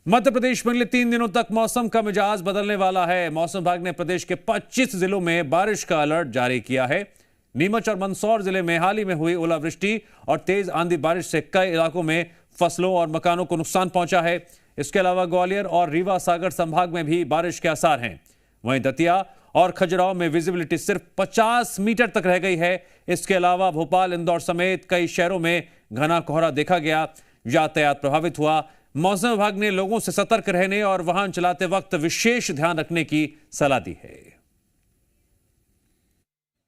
मध्य प्रदेश में अगले 3 दिनों तक मौसम का मिजाज बदलने वाला है। मौसम विभाग ने प्रदेश के 25 जिलों में बारिश का अलर्ट जारी किया है। नीमच और मंदसौर जिले में हाल ही में हुई ओलावृष्टि और तेज आंधी बारिश से कई इलाकों में फसलों और मकानों को नुकसान पहुंचा है। इसके अलावा ग्वालियर और रीवा सागर संभाग में भी बारिश के आसार हैं। वहीं दतिया और खजुराहो में विजिबिलिटी सिर्फ 50 मीटर तक रह गई है। इसके अलावा भोपाल, इंदौर समेत कई शहरों में घना कोहरा देखा गया, यातायात प्रभावित हुआ। मौसम विभाग ने लोगों से सतर्क रहने और वाहन चलाते वक्त विशेष ध्यान रखने की सलाह दी है।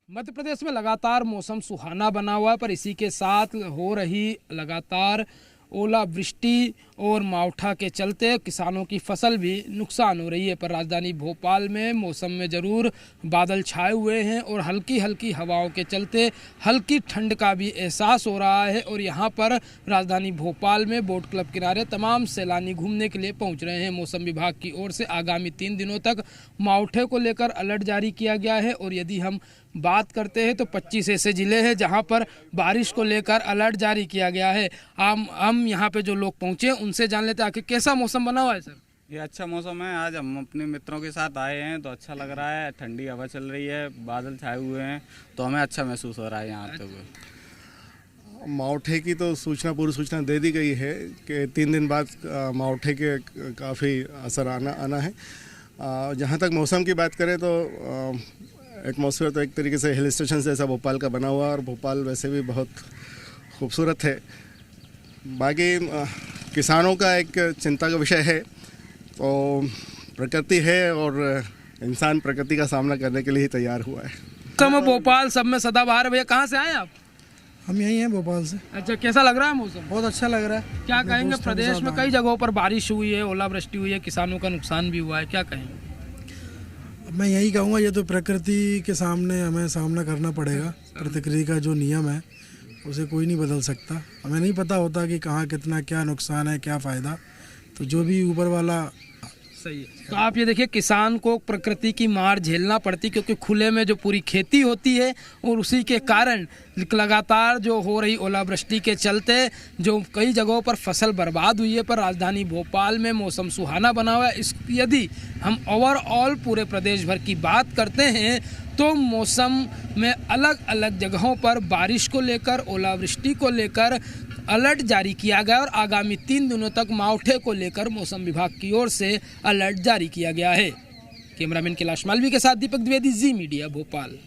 मध्य प्रदेश में लगातार मौसम सुहाना बना हुआ है, पर इसी के साथ हो रही लगातार ओलावृष्टि और मावठा के चलते किसानों की फसल भी नुकसान हो रही है। पर राजधानी भोपाल में मौसम में ज़रूर बादल छाए हुए हैं और हल्की हल्की हवाओं के चलते हल्की ठंड का भी एहसास हो रहा है। और यहाँ पर राजधानी भोपाल में बोट क्लब किनारे तमाम सैलानी घूमने के लिए पहुँच रहे हैं। मौसम विभाग की ओर से आगामी 3 दिनों तक मावठे को लेकर अलर्ट जारी किया गया है। और यदि हम बात करते हैं तो 25 ऐसे ज़िले हैं जहां पर बारिश को लेकर अलर्ट जारी किया गया है। हम यहां पे जो लोग पहुंचे उनसे जान लेते हैं आखिर कैसा मौसम बना हुआ है। सर, ये अच्छा मौसम है। आज हम अपने मित्रों के साथ आए हैं तो अच्छा लग रहा है। ठंडी हवा चल रही है, बादल छाए हुए हैं तो हमें अच्छा महसूस हो रहा है यहाँ आते हुए। मावठे की तो पूरी सूचना दे दी गई है कि 3 दिन बाद मावठे के काफ़ी असर आना है। जहाँ तक मौसम की बात करें तो एटमॉस्फेयर तो एक तरीके से हिल स्टेशन जैसा भोपाल का बना हुआ है और भोपाल वैसे भी बहुत खूबसूरत है। बाकी किसानों का एक चिंता का विषय है। तो प्रकृति है और इंसान प्रकृति का सामना करने के लिए ही तैयार हुआ है। समय भोपाल सब में सदाबहार। भैया कहाँ से आए आप? हम यही हैं भोपाल से। अच्छा, कैसा लग रहा है मौसम? बहुत अच्छा लग रहा है। क्या कहेंगे, प्रदेश में कई जगहों पर बारिश हुई है, ओलावृष्टि हुई है, किसानों का नुकसान भी हुआ है, क्या कहेंगे? मैं यही कहूँगा, ये तो प्रकृति के सामने हमें सामना करना पड़ेगा। प्रकृति का जो नियम है उसे कोई नहीं बदल सकता। हमें नहीं पता होता कि कहाँ कितना क्या नुकसान है, क्या फ़ायदा। तो जो भी ऊपर वाला सही है। तो आप ये देखिए, किसान को प्रकृति की मार झेलना पड़ती, क्योंकि खुले में जो पूरी खेती होती है और उसी के कारण लगातार जो हो रही ओलावृष्टि के चलते जो कई जगहों पर फसल बर्बाद हुई है। पर राजधानी भोपाल में मौसम सुहाना बना हुआ है। यदि हम ओवरऑल पूरे प्रदेश भर की बात करते हैं तो मौसम में अलग अलग जगहों पर बारिश को लेकर, ओलावृष्टि को लेकर अलर्ट जारी किया गया और आगामी 3 दिनों तक मावठे को लेकर मौसम विभाग की ओर से अलर्ट जारी किया गया है। कैमरामैन कैलाश मालवी के साथ दीपक द्विवेदी, जी मीडिया, भोपाल।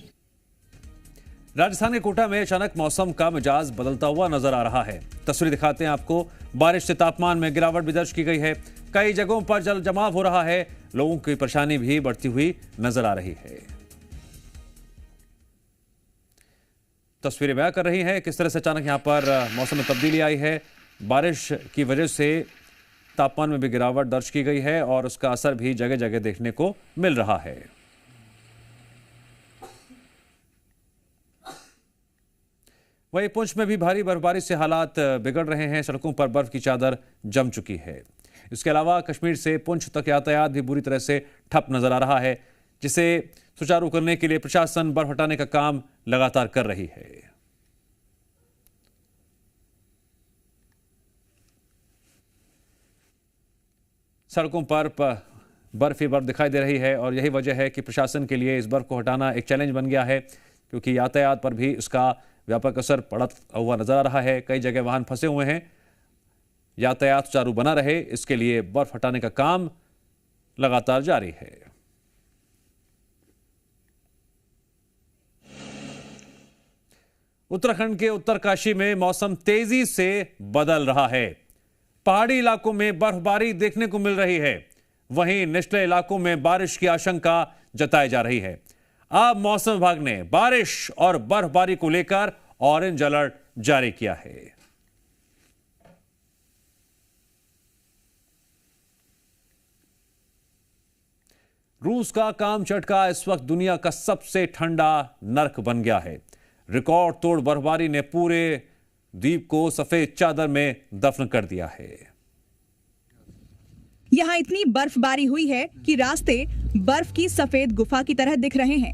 राजस्थान के कोटा में अचानक मौसम का मिजाज बदलता हुआ नजर आ रहा है। तस्वीर दिखाते हैं आपको। बारिश से तापमान में गिरावट भी दर्ज की गई है। कई जगहों पर जल जमाव हो रहा है। लोगों की परेशानी भी बढ़ती हुई नजर आ रही है। तस्वीरें बयां कर रही हैं किस तरह से अचानक यहां पर मौसम में तब्दीली आई है। बारिश की वजह से तापमान में भी गिरावट दर्ज की गई है और उसका असर भी जगह जगह देखने को मिल रहा है। वहीं पुंछ में भी भारी बर्फबारी से हालात बिगड़ रहे हैं। सड़कों पर बर्फ की चादर जम चुकी है। इसके अलावा कश्मीर से पुंछ तक यातायात भी बुरी तरह से ठप नजर आ रहा है, जिसे सुचारू करने के लिए प्रशासन बर्फ हटाने का काम लगातार कर रही है। सड़कों पर बर्फ ही बर्फ दिखाई दे रही है और यही वजह है कि प्रशासन के लिए इस बर्फ को हटाना एक चैलेंज बन गया है, क्योंकि यातायात पर भी इसका व्यापक असर पड़ा हुआ नजर आ रहा है। कई जगह वाहन फंसे हुए हैं। यातायात सुचारू बना रहे, इसके लिए बर्फ हटाने का काम लगातार जारी है। उत्तराखंड के उत्तरकाशी में मौसम तेजी से बदल रहा है। पहाड़ी इलाकों में बर्फबारी देखने को मिल रही है, वहीं निचले इलाकों में बारिश की आशंका जताई जा रही है। अब मौसम विभाग ने बारिश और बर्फबारी को लेकर ऑरेंज अलर्ट जारी किया है। रूस का काम चटका इस वक्त दुनिया का सबसे ठंडा नर्क बन गया है। रिकॉर्ड तोड़ बर्फबारी ने पूरे द्वीप को सफेद चादर में दफन कर दिया है। यहाँ इतनी बर्फबारी हुई है कि रास्ते बर्फ की सफेद गुफा की तरह दिख रहे हैं।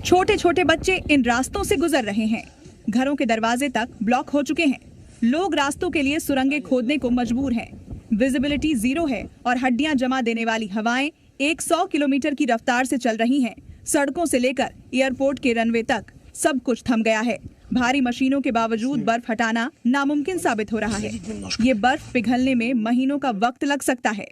छोटे छोटे बच्चे इन रास्तों से गुजर रहे हैं। घरों के दरवाजे तक ब्लॉक हो चुके हैं। लोग रास्तों के लिए सुरंगें खोदने को मजबूर हैं। विजिबिलिटी 0 है और हड्डियां जमा देने वाली हवाएं 100 किलोमीटर की रफ्तार से चल रही हैं। सड़कों से लेकर एयरपोर्ट के रनवे तक सब कुछ थम गया है। भारी मशीनों के बावजूद बर्फ हटाना नामुमकिन साबित हो रहा है। ये बर्फ पिघलने में महीनों का वक्त लग सकता है।